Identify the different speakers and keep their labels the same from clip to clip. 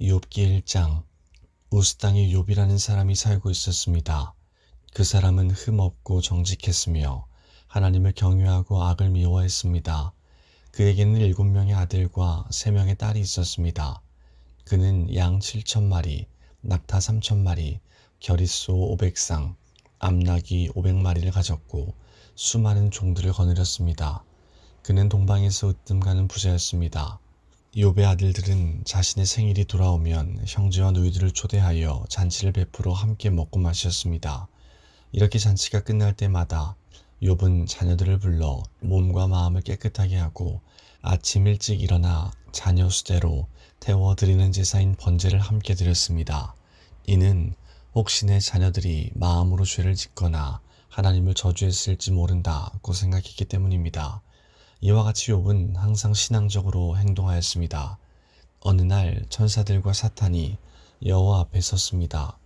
Speaker 1: 욥기 1장. 우스 땅에 욥이라는 사람이 살고 있었습니다. 그 사람은 흠없고 정직했으며 하나님을 경외하고 악을 미워했습니다. 그에게는 7명의 아들과 3명의 딸이 있었습니다. 그는 양 7,000마리, 낙타 3,000마리, 겨릿소 500쌍, 암나귀 500마리를 가졌고 수많은 종들을 거느렸습니다. 그는 동방에서 으뜸가는 부자였습니다. 욥의 아들들은 자신의 생일이 돌아오면 형제와 누이들을 초대하여 잔치를 베풀어 함께 먹고 마셨습니다. 이렇게 잔치가 끝날 때마다 욥은 자녀들을 불러 몸과 마음을 깨끗하게 하고 아침 일찍 일어나 자녀 수대로 태워 드리는 제사인 번제를 함께 드렸습니다. 이는 혹시 내 자녀들이 마음으로 죄를 짓거나 하나님을 저주했을지 모른다고 생각했기 때문입니다. 이와 같이 욥은 항상 신앙적으로 행동하였습니다. 어느 날 천사들과 사탄이 여호와 앞에 섰습니다.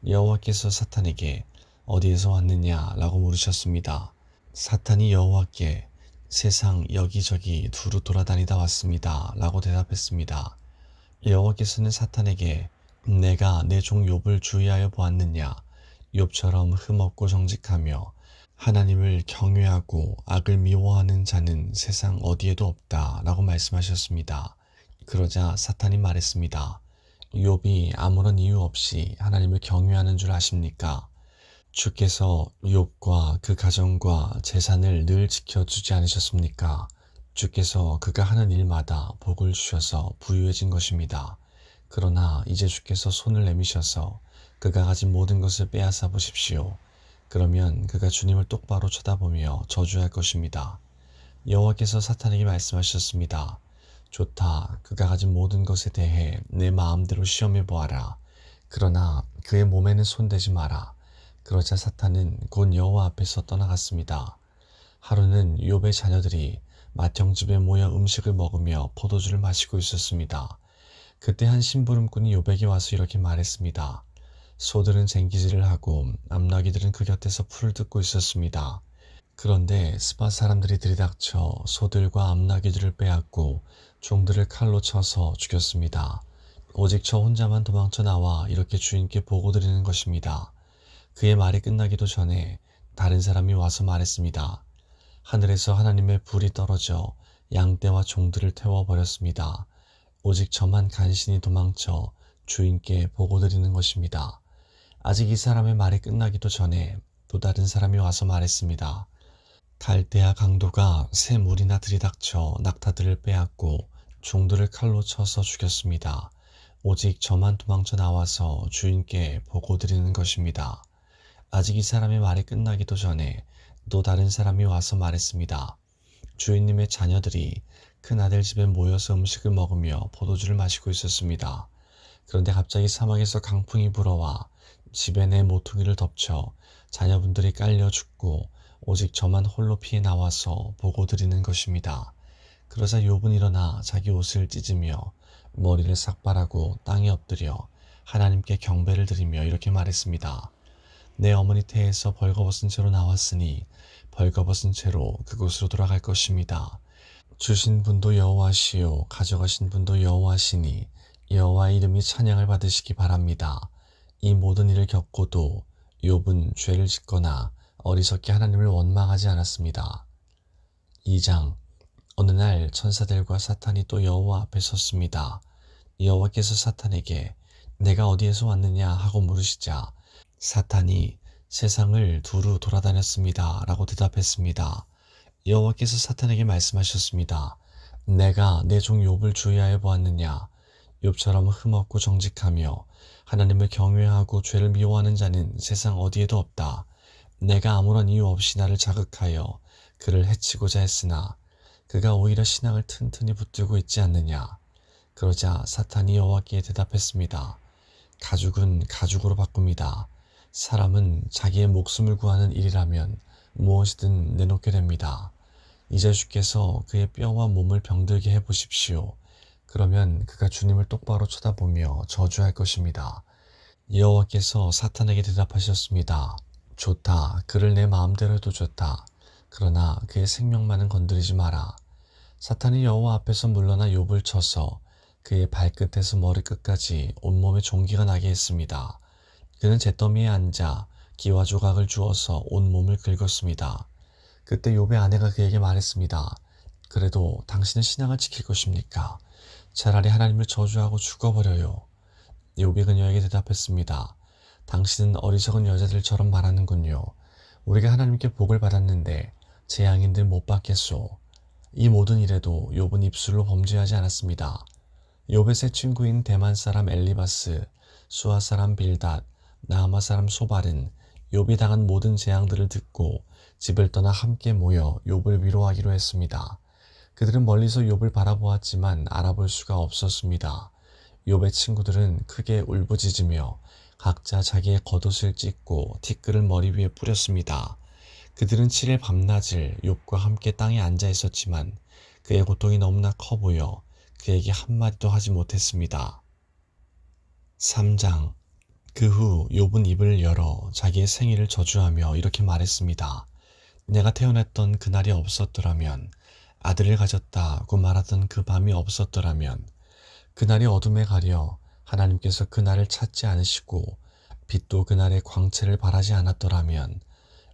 Speaker 1: 여호와께서 사탄에게 어디에서 왔느냐라고 물으셨습니다. 사탄이 여호와께 세상 여기저기 두루 돌아다니다 왔습니다 라고 대답했습니다. 여호와께서는 사탄에게 내가 내 종 욥을 주의하여 보았느냐? 욥처럼 흠없고 정직하며 하나님을 경외하고 악을 미워하는 자는 세상 어디에도 없다 라고 말씀하셨습니다. 그러자 사탄이 말했습니다. 욥이 아무런 이유 없이 하나님을 경외하는 줄 아십니까? 주께서 욥과 그 가정과 재산을 늘 지켜주지 않으셨습니까? 주께서 그가 하는 일마다 복을 주셔서 부유해진 것입니다. 그러나 이제 주께서 손을 내미셔서 그가 가진 모든 것을 빼앗아 보십시오. 그러면 그가 주님을 똑바로 쳐다보며 저주할 것입니다. 여호와께서 사탄에게 말씀하셨습니다. 좋다. 그가 가진 모든 것에 대해 내 마음대로 시험해 보아라. 그러나 그의 몸에는 손대지 마라. 그러자 사탄은 곧 여호와 앞에서 떠나갔습니다. 하루는 욥의 자녀들이 맏형집에 모여 음식을 먹으며 포도주를 마시고 있었습니다. 그때 한 심부름꾼이 욥에게 와서 이렇게 말했습니다. 소들은 쟁기질을 하고 암나귀들은 그 곁에서 풀을 뜯고 있었습니다. 그런데 스밧 사람들이 들이닥쳐 소들과 암나귀들을 빼앗고 종들을 칼로 쳐서 죽였습니다. 오직 저 혼자만 도망쳐 나와 이렇게 주인께 보고드리는 것입니다. 그의 말이 끝나기도 전에 다른 사람이 와서 말했습니다. 하늘에서 하나님의 불이 떨어져 양떼와 종들을 태워버렸습니다. 오직 저만 간신히 도망쳐 주인께 보고드리는 것입니다. 아직 이 사람의 말이 끝나기도 전에 또 다른 사람이 와서 말했습니다. 갈대아 강도가 새 물이나 들이닥쳐 낙타들을 빼앗고 종들을 칼로 쳐서 죽였습니다. 오직 저만 도망쳐 나와서 주인께 보고드리는 것입니다. 아직 이 사람의 말이 끝나기도 전에 또 다른 사람이 와서 말했습니다. 주인님의 자녀들이 큰아들 집에 모여서 음식을 먹으며 포도주를 마시고 있었습니다. 그런데 갑자기 사막에서 강풍이 불어와 집에 내 모퉁이를 덮쳐 자녀분들이 깔려 죽고 오직 저만 홀로 피해 나와서 보고드리는 것입니다. 그러자 욥은 일어나 자기 옷을 찢으며 머리를 삭발하고 땅에 엎드려 하나님께 경배를 드리며 이렇게 말했습니다. 내 어머니 태에서 벌거벗은 채로 나왔으니 벌거벗은 채로 그곳으로 돌아갈 것입니다. 주신 분도 여호와시요 가져가신 분도 여호와시니 여호와의 이름이 찬양을 받으시기 바랍니다. 이 모든 일을 겪고도 욥은 죄를 짓거나 어리석게 하나님을 원망하지 않았습니다. 2장. 어느 날 천사들과 사탄이 또 여호와 앞에 섰습니다. 여호와께서 사탄에게 내가 어디에서 왔느냐 하고 물으시자 사탄이 세상을 두루 돌아다녔습니다 라고 대답했습니다. 여호와께서 사탄에게 말씀하셨습니다. 내가 내 종 욥을 주의하여 보았느냐? 욥처럼 흠없고 정직하며 하나님을 경외하고 죄를 미워하는 자는 세상 어디에도 없다. 내가 아무런 이유 없이 나를 자극하여 그를 해치고자 했으나 그가 오히려 신앙을 튼튼히 붙들고 있지 않느냐. 그러자 사탄이 여호와께 대답했습니다. 가죽은 가죽으로 바꿉니다. 사람은 자기의 목숨을 구하는 일이라면 무엇이든 내놓게 됩니다. 이제 주께서 그의 뼈와 몸을 병들게 해보십시오. 그러면 그가 주님을 똑바로 쳐다보며 저주할 것입니다. 여호와께서 사탄에게 대답하셨습니다. 좋다. 그를 내 마음대로 해도 좋다. 그러나 그의 생명만은 건드리지 마라. 사탄이 여호와 앞에서 물러나 욥을 쳐서 그의 발끝에서 머리끝까지 온몸에 종기가 나게 했습니다. 그는 잿더미에 앉아 기와 조각을 주어서 온몸을 긁었습니다. 그때 욥의 아내가 그에게 말했습니다. 그래도 당신은 신앙을 지킬 것입니까? 차라리 하나님을 저주하고 죽어버려요. 욥이 그녀에게 대답했습니다. 당신은 어리석은 여자들처럼 말하는군요. 우리가 하나님께 복을 받았는데 재앙인들 못 받겠소. 이 모든 일에도 욥은 입술로 범죄하지 않았습니다. 욥의 세 친구인 대만 사람 엘리바스, 수아 사람 빌닷, 나아마 사람 소발은 욥이 당한 모든 재앙들을 듣고 집을 떠나 함께 모여 욥을 위로하기로 했습니다. 그들은 멀리서 욥을 바라보았지만 알아볼 수가 없었습니다. 욥의 친구들은 크게 울부짖으며 각자 자기의 겉옷을 찢고 티끌을 머리 위에 뿌렸습니다. 그들은 7일 밤낮을 욥과 함께 땅에 앉아 있었지만 그의 고통이 너무나 커 보여 그에게 한마디도 하지 못했습니다. 3장. 그 후 욥은 입을 열어 자기의 생일을 저주하며 이렇게 말했습니다. 내가 태어났던 그날이 없었더라면, 아들을 가졌다고 말하던 그 밤이 없었더라면, 그날이 어둠에 가려 하나님께서 그날을 찾지 않으시고 빛도 그날의 광채를 발하지 않았더라면,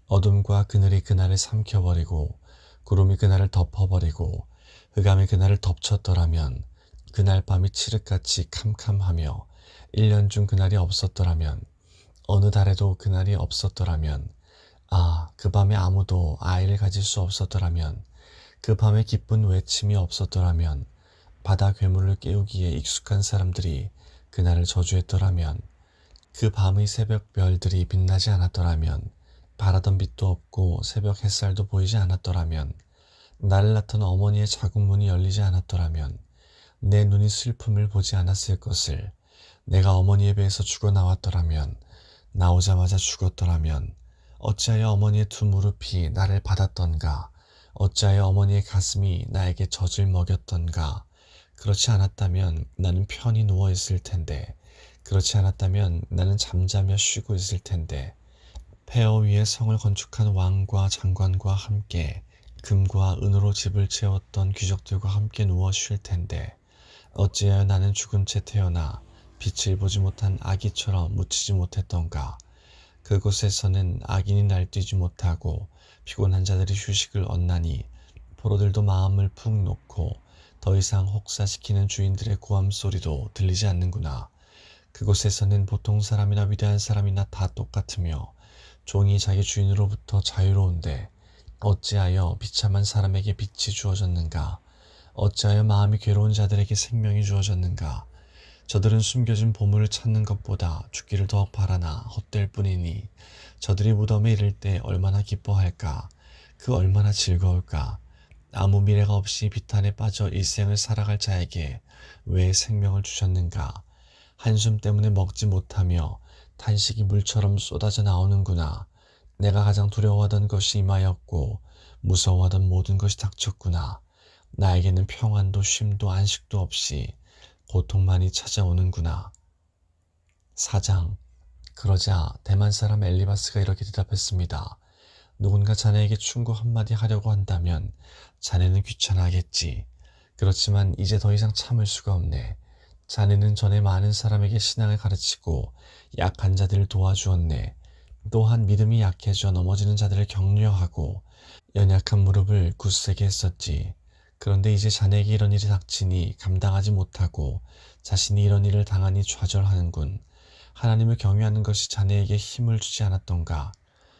Speaker 1: 어둠과 그늘이 그날을 삼켜버리고 구름이 그날을 덮어버리고 흑암이 그날을 덮쳤더라면, 그날 밤이 칠흑같이 캄캄하며 1년 중 그날이 없었더라면, 어느 달에도 그날이 없었더라면, 그 밤에 아무도 아이를 가질 수 없었더라면, 그 밤에 기쁜 외침이 없었더라면, 바다 괴물을 깨우기에 익숙한 사람들이 그날을 저주했더라면, 그 밤의 새벽 별들이 빛나지 않았더라면, 바라던 빛도 없고 새벽 햇살도 보이지 않았더라면, 나를 낳던 어머니의 자궁문이 열리지 않았더라면, 내 눈이 슬픔을 보지 않았을 것을, 내가 어머니의 배에서 죽어 나왔더라면, 나오자마자 죽었더라면, 어찌하여 어머니의 두 무릎이 나를 받았던가, 어찌하여 어머니의 가슴이 나에게 젖을 먹였던가. 그렇지 않았다면 나는 편히 누워 있을 텐데, 그렇지 않았다면 나는 잠자며 쉬고 있을 텐데, 폐허 위에 성을 건축한 왕과 장관과 함께 금과 은으로 집을 채웠던 귀족들과 함께 누워 쉴 텐데, 어찌하여 나는 죽은 채 태어나 빛을 보지 못한 아기처럼 묻히지 못했던가. 그곳에서는 악인이 날뛰지 못하고 피곤한 자들이 휴식을 얻나니, 포로들도 마음을 푹 놓고 더 이상 혹사시키는 주인들의 고함 소리도 들리지 않는구나. 그곳에서는 보통 사람이나 위대한 사람이나 다 똑같으며 종이 자기 주인으로부터 자유로운데, 어찌하여 비참한 사람에게 빛이 주어졌는가? 어찌하여 마음이 괴로운 자들에게 생명이 주어졌는가? 저들은 숨겨진 보물을 찾는 것보다 죽기를 더욱 바라나 헛될 뿐이니, 저들이 무덤에 이를 때 얼마나 기뻐할까? 그 얼마나 즐거울까? 아무 미래가 없이 비탄에 빠져 일생을 살아갈 자에게 왜 생명을 주셨는가? 한숨 때문에 먹지 못하며 탄식이 물처럼 쏟아져 나오는구나. 내가 가장 두려워하던 것이 임하였고 무서워하던 모든 것이 닥쳤구나. 나에게는 평안도 쉼도 안식도 없이 고통만이 찾아오는구나. 4장. 그러자 대만 사람 엘리바스가 이렇게 대답했습니다. 누군가 자네에게 충고 한마디 하려고 한다면 자네는 귀찮아하겠지. 그렇지만 이제 더 이상 참을 수가 없네. 자네는 전에 많은 사람에게 신앙을 가르치고 약한 자들을 도와주었네. 또한 믿음이 약해져 넘어지는 자들을 격려하고 연약한 무릎을 굳세게 했었지. 그런데 이제 자네에게 이런 일이 닥치니 감당하지 못하고 자신이 이런 일을 당하니 좌절하는군. 하나님을 경외하는 것이 자네에게 힘을 주지 않았던가?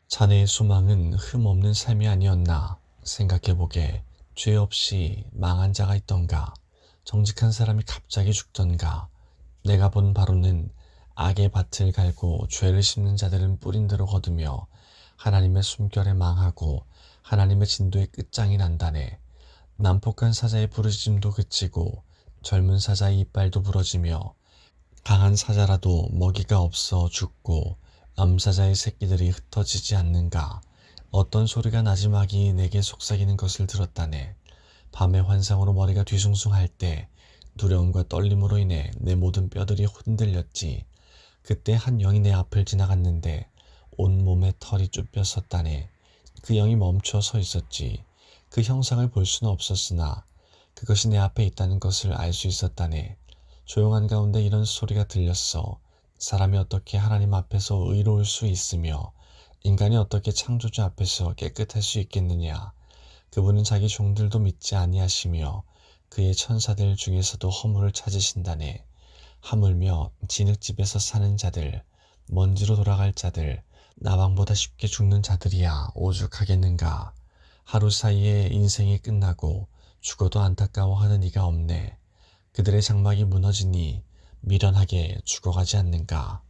Speaker 1: 자네의 소망은 흠없는 삶이 아니었나? 생각해보게. 죄 없이 망한 자가 있던가? 정직한 사람이 갑자기 죽던가? 내가 본 바로는 악의 밭을 갈고 죄를 심는 자들은 뿌린 대로 거두며 하나님의 숨결에 망하고 하나님의 진도에 끝장이 난다네. 난폭한 사자의 부르짖음도 그치고 젊은 사자의 이빨도 부러지며 강한 사자라도 먹이가 없어 죽고 암사자의 새끼들이 흩어지지 않는가. 어떤 소리가 나지막이 내게 속삭이는 것을 들었다네. 밤의 환상으로 머리가 뒤숭숭할 때 두려움과 떨림으로 인해 내 모든 뼈들이 흔들렸지. 그때 한 영이 내 앞을 지나갔는데 온몸에 털이 쭈뼛었다네. 그 영이 멈춰 서 있었지. 그 형상을 볼 수는 없었으나 그것이 내 앞에 있다는 것을 알 수 있었다네. 조용한 가운데 이런 소리가 들렸어. 사람이 어떻게 하나님 앞에서 의로울 수 있으며 인간이 어떻게 창조주 앞에서 깨끗할 수 있겠느냐. 그분은 자기 종들도 믿지 아니하시며 그의 천사들 중에서도 허물을 찾으신다네. 하물며 진흙집에서 사는 자들, 먼지로 돌아갈 자들, 나방보다 쉽게 죽는 자들이야 오죽하겠는가. 하루 사이에 인생이 끝나고 죽어도 안타까워하는 이가 없네. 그들의 장막이 무너지니 미련하게 죽어가지 않는가.